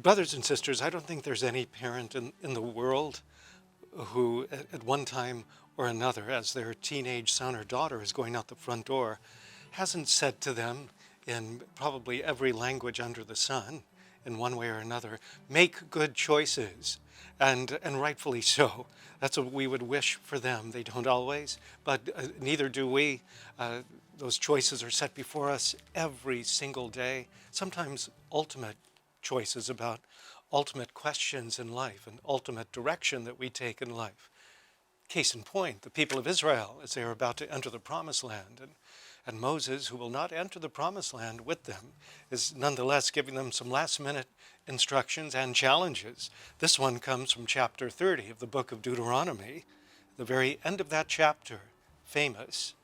Brothers and sisters, I don't think there's any parent in the world who at one time or another, as their teenage son or daughter is going out the front door, hasn't said to them in probably every language under the sun, in one way or another, make good choices, and rightfully so. That's what we would wish for them. They don't always, but neither do we. Those choices are set before us every single day, sometimes ultimate choices about ultimate questions in life and ultimate direction that we take in life. Case in point, the people of Israel, as they are about to enter the promised land, and Moses, who will not enter the promised land with them, is nonetheless giving them some last-minute instructions and challenges. This one comes from chapter 30 of the book of Deuteronomy, the very end of that chapter, famous.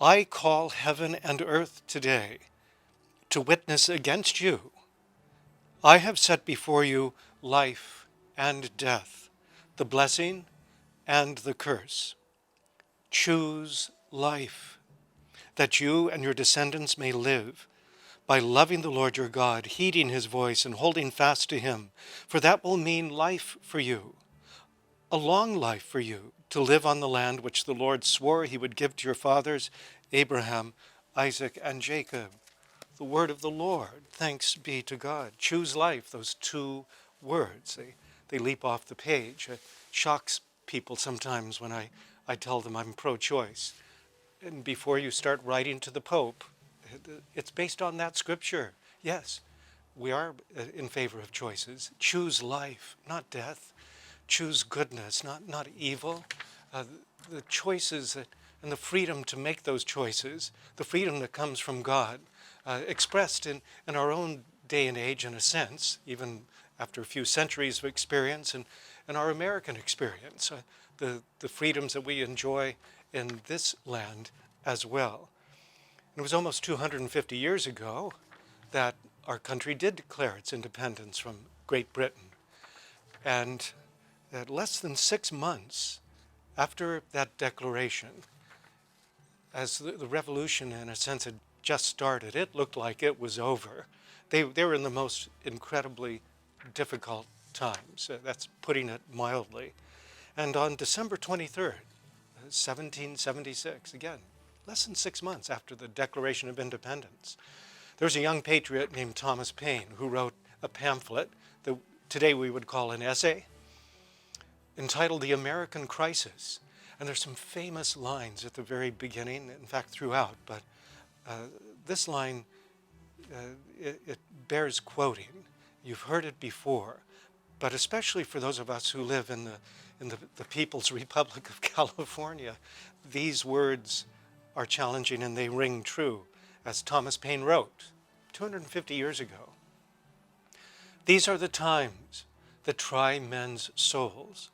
I call heaven and earth today to witness against you. I have set before you life and death, the blessing and the curse. Choose life, that you and your descendants may live, by loving the Lord your God, heeding his voice and holding fast to him, for that will mean life for you, a long life for you, to live on the land which the Lord swore he would give to your fathers, Abraham, Isaac, and Jacob. The word of the Lord. Thanks be to God. Choose life, those two words. They leap off the page. It shocks people sometimes when I tell them I'm pro-choice. And before you start writing to the Pope, it's based on that scripture. Yes, we are in favor of choices. Choose life, not death. Choose goodness, not evil. The choices and the freedom to make those choices, the freedom that comes from God, expressed in our own day and age, in a sense, even after a few centuries of experience, and our American experience, the freedoms that we enjoy in this land as well. And it was almost 250 years ago that our country did declare its independence from Great Britain. And less than 6 months after that declaration, as the revolution, in a sense, had just started, it looked like it was over. They were in the most incredibly difficult times. That's putting it mildly. And on December 23rd, 1776, again, less than 6 months after the Declaration of Independence, there was a young patriot named Thomas Paine who wrote a pamphlet that today we would call an essay, entitled The American Crisis. And there's some famous lines at the very beginning, in fact throughout, but this line, it bears quoting. You've heard it before, but especially for those of us who live in the People's Republic of California, these words are challenging and they ring true, as Thomas Paine wrote 250 years ago. These are the times that try men's souls.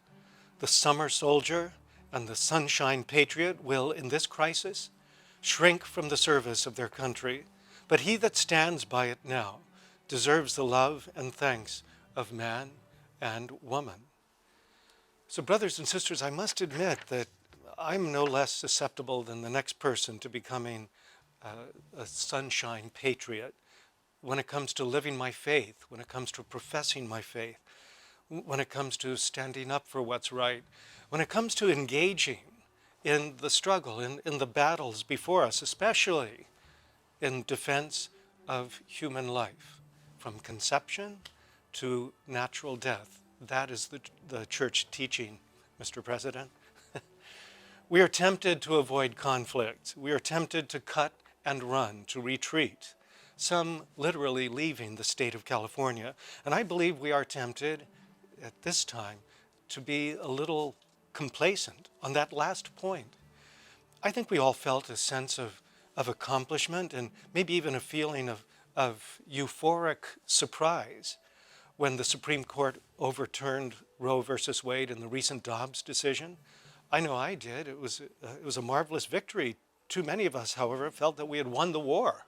The summer soldier and the sunshine patriot will, in this crisis, shrink from the service of their country, but he that stands by it now deserves the love and thanks of man and woman. So brothers and sisters, I must admit that I'm no less susceptible than the next person to becoming a sunshine patriot when it comes to living my faith, when it comes to professing my faith, when it comes to standing up for what's right, when it comes to engaging in the struggle, in the battles before us, especially in defense of human life, from conception to natural death. That is the church teaching, Mr. President. We are tempted to avoid conflict. We are tempted to cut and run, to retreat, some literally leaving the state of California. And I believe we are tempted at this time to be a little complacent on that last point. I think we all felt a sense of accomplishment and maybe even a feeling of euphoric surprise when the Supreme Court overturned Roe versus Wade in the recent Dobbs decision. I know I did. It was a marvelous victory. Too many of us, however, felt that we had won the war.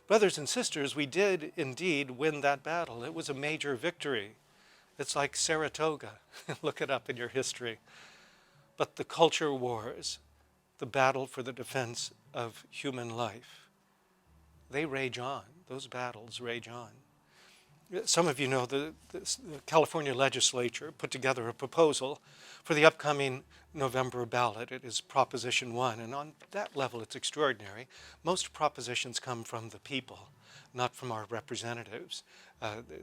Brothers and sisters, we did indeed win that battle. It was a major victory. It's like Saratoga. Look it up in your history. But the culture wars, the battle for the defense of human life, they rage on. Those battles rage on. Some of you know the California legislature put together a proposal for the upcoming November ballot. It is Proposition 1, and on that level it's extraordinary. Most propositions come from the people, not from our representatives.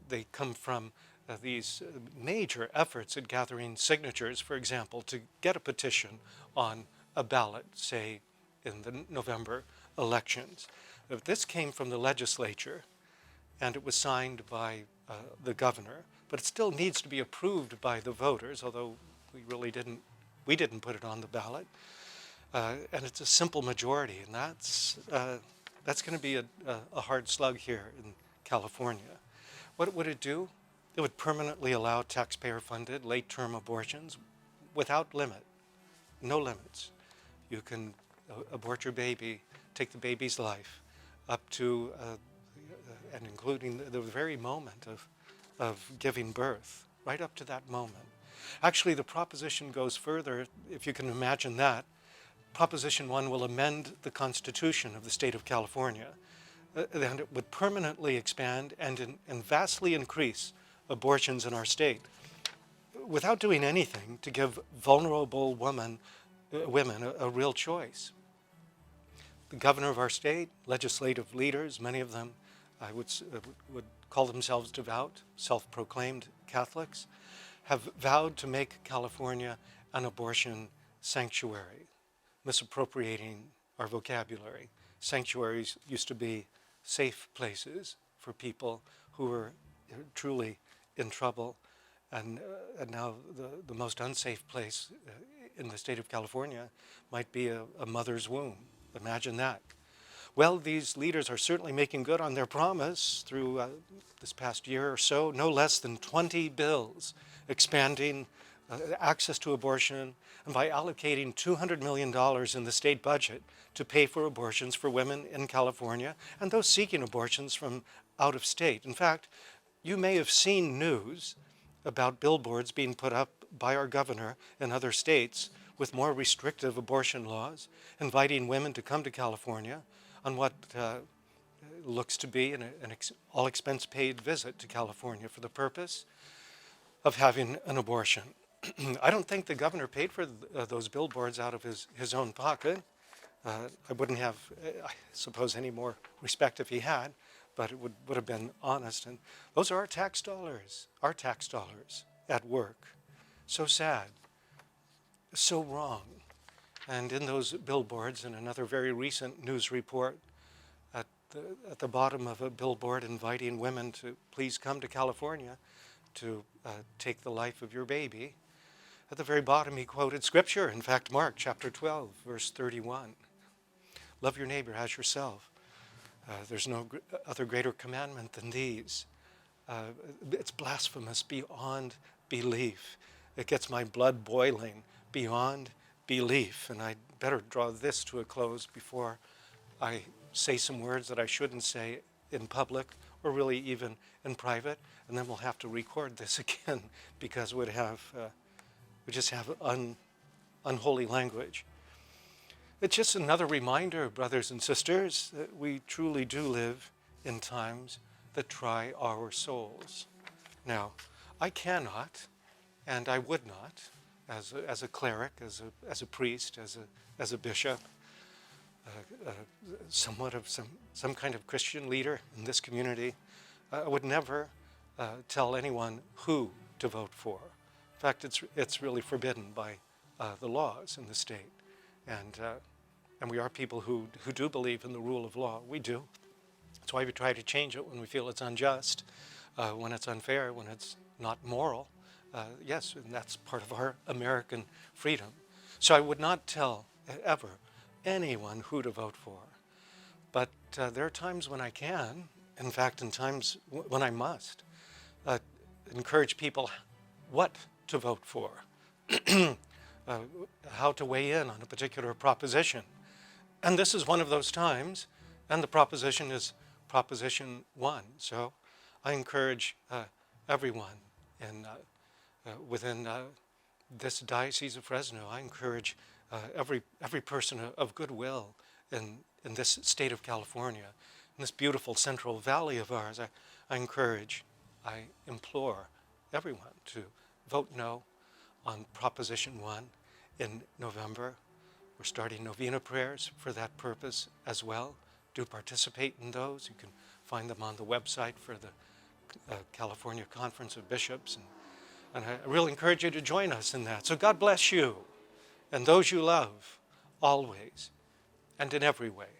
They come from these major efforts at gathering signatures, for example, to get a petition on a ballot, say, in the November elections. If this came from the legislature, and it was signed by the governor, but it still needs to be approved by the voters, although we didn't put it on the ballot. And it's a simple majority, and that's going to be a hard slug here in California. What would it do? It would permanently allow taxpayer-funded late-term abortions without limit, no limits. You can abort your baby, take the baby's life, up to and including the very moment of giving birth, right up to that moment. Actually, the proposition goes further, if you can imagine that. Proposition 1 will amend the Constitution of the state of California, and it would permanently expand and vastly increase abortions in our state without doing anything to give vulnerable women a real choice. The governor of our state, legislative leaders, many of them would call themselves devout, self-proclaimed Catholics, have vowed to make California an abortion sanctuary, misappropriating our vocabulary. Sanctuaries used to be safe places for people who were truly in trouble, and now the most unsafe place in the state of California might be a mother's womb. Imagine that. Well, these leaders are certainly making good on their promise through this past year or so. No less than 20 bills expanding access to abortion, and by allocating $200 million in the state budget to pay for abortions for women in California and those seeking abortions from out of state. In fact, you may have seen news about billboards being put up by our governor in other states with more restrictive abortion laws, inviting women to come to California on what looks to be an all-expense-paid visit to California for the purpose of having an abortion. I don't think the governor paid for those billboards out of his own pocket. I wouldn't have, I suppose, any more respect if he had, but it would have been honest. And those are our tax dollars at work. So sad, so wrong. And in those billboards, in another very recent news report, at the bottom of a billboard inviting women to please come to California to take the life of your baby, at the very bottom he quoted scripture, in fact Mark chapter 12, verse 31. Love your neighbor as yourself. There's no other greater commandment than these. It's blasphemous beyond belief. It gets my blood boiling beyond belief. And I'd better draw this to a close before I say some words that I shouldn't say in public or really even in private. And then we'll have to record this again because we just have unholy language. It's just another reminder, brothers and sisters, that we truly do live in times that try our souls. Now, I cannot, and I would not, as a cleric, as a priest, as a bishop, somewhat of some kind of Christian leader in this community, I would never tell anyone who to vote for. In fact, it's really forbidden by the laws in the state. And we are people who do believe in the rule of law. We do. That's why we try to change it when we feel it's unjust, when it's unfair, when it's not moral. Yes, and that's part of our American freedom. So I would not tell ever anyone who to vote for. But there are times when I can, in fact, in times when I must, encourage people what to vote for, how to weigh in on a particular proposition. And this is one of those times, and the proposition is Proposition 1. So I encourage everyone within this Diocese of Fresno, I encourage every person of goodwill in this state of California, in this beautiful Central Valley of ours, I encourage I implore everyone to vote no on Proposition 1 in November. We're starting novena prayers for that purpose as well. Do participate in those. You can find them on the website for the California Conference of Bishops. And I really encourage you to join us in that. So God bless you and those you love always and in every way.